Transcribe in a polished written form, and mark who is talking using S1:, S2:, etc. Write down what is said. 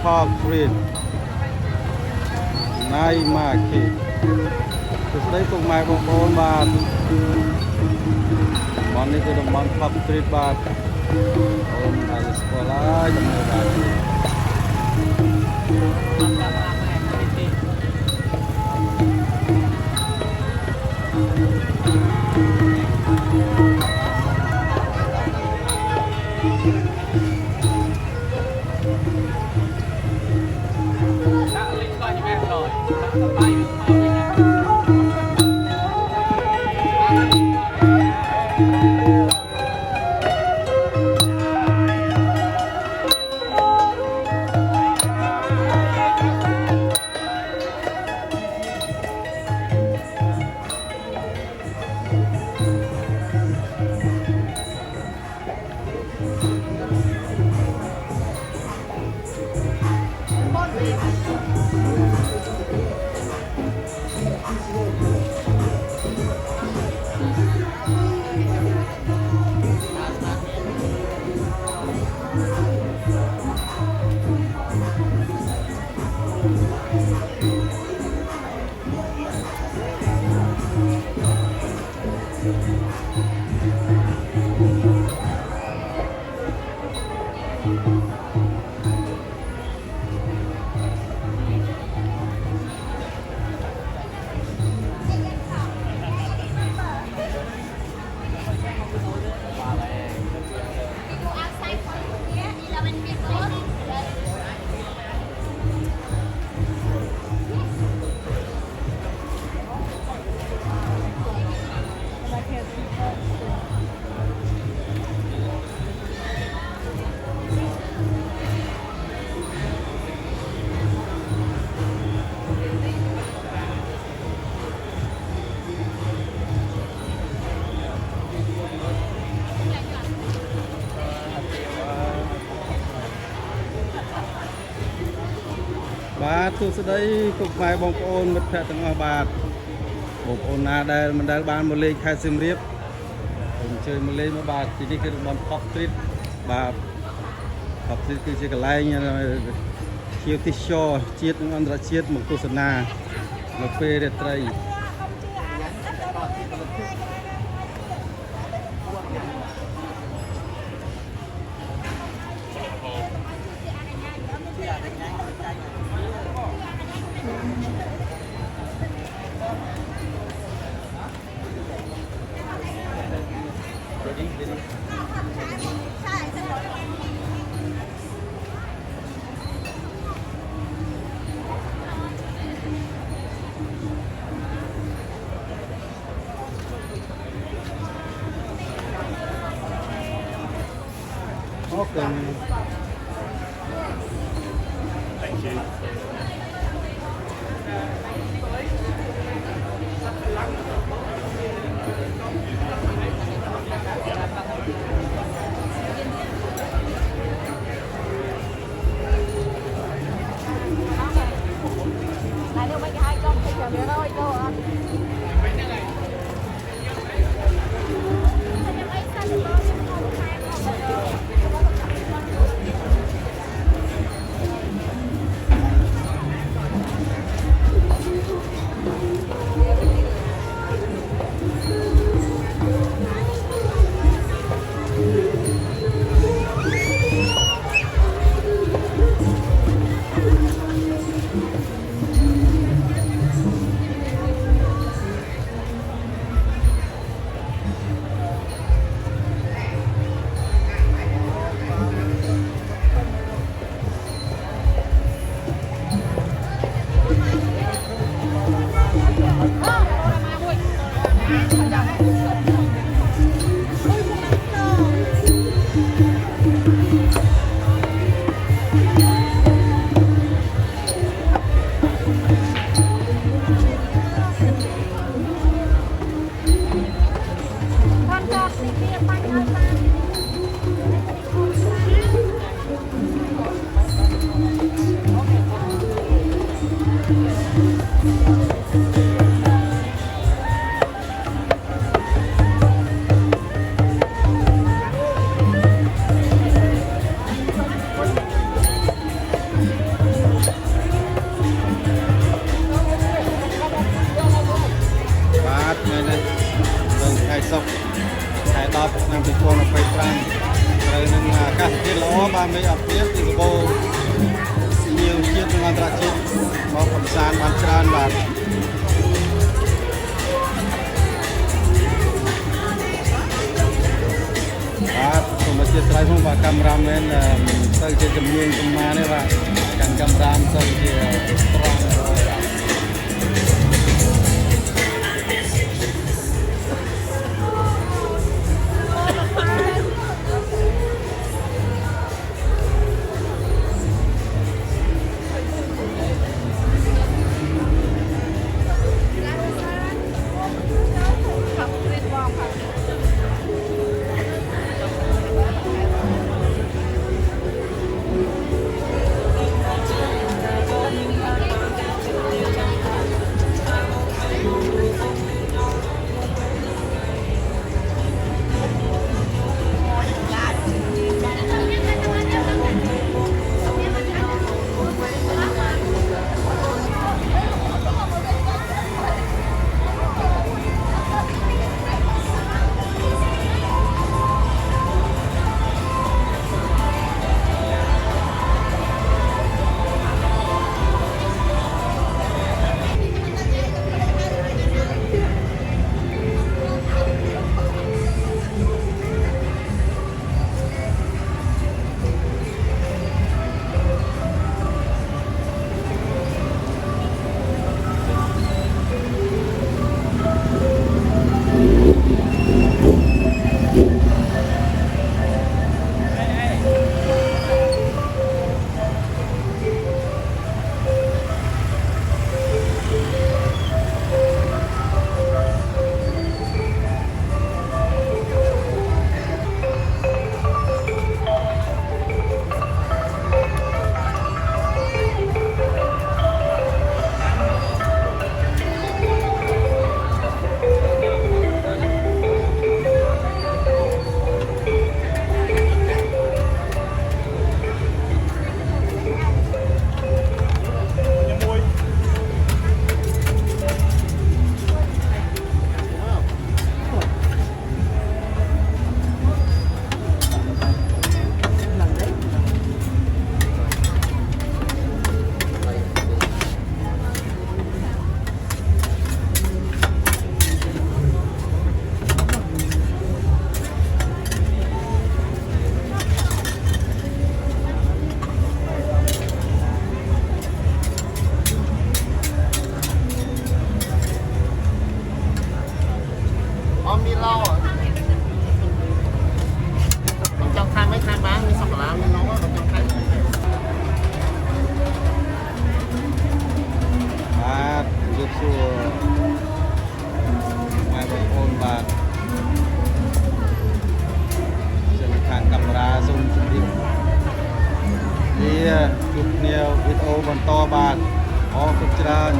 S1: Park Street ในมาเขตสุดท้ายตรงไม้บงบนบาทวันนี้คือตรงบาง Park Street บาทองค์อาสกอลาจำนวนบาทบาททุกสดายทุกไม้บงโอนมิตรแพทย์ทั้งบาทบงโอนนาได้มันได้บ้านมาเลยใครซึมเรียบผมเจอมาเลยมาบาทที่นี่คือบอลพ็อกสตรีทบาทพ็อกสตรีทคือชื่อกระไรเนี่ยเคียวติชโชเชียดอันตรเชียดมุกตุสนาลเปเรตไตรOkay.
S2: Thank you.
S1: บ ថ្ងៃនេះដល់ថ្ងៃសុក្រខែ10ឆ្នាំ2025ត្រូវនឹងអាកាសធាតុល្អបានមេឃអត់ព្រាបទីកបោញៀវជាតិនិងអន្តរជាតិមកកំសាន្តបានច្រើនបាទបាទសូមអធិស្ឋានផងបាទកាមេរ៉ាមែនទៅជាជំនាញកម្មានេះបាទកាន់កាមេរ៉ាទៅជាត្រង់បាទជួបគ្នាវីដេអូបន្តបាទអរគុណច្រើន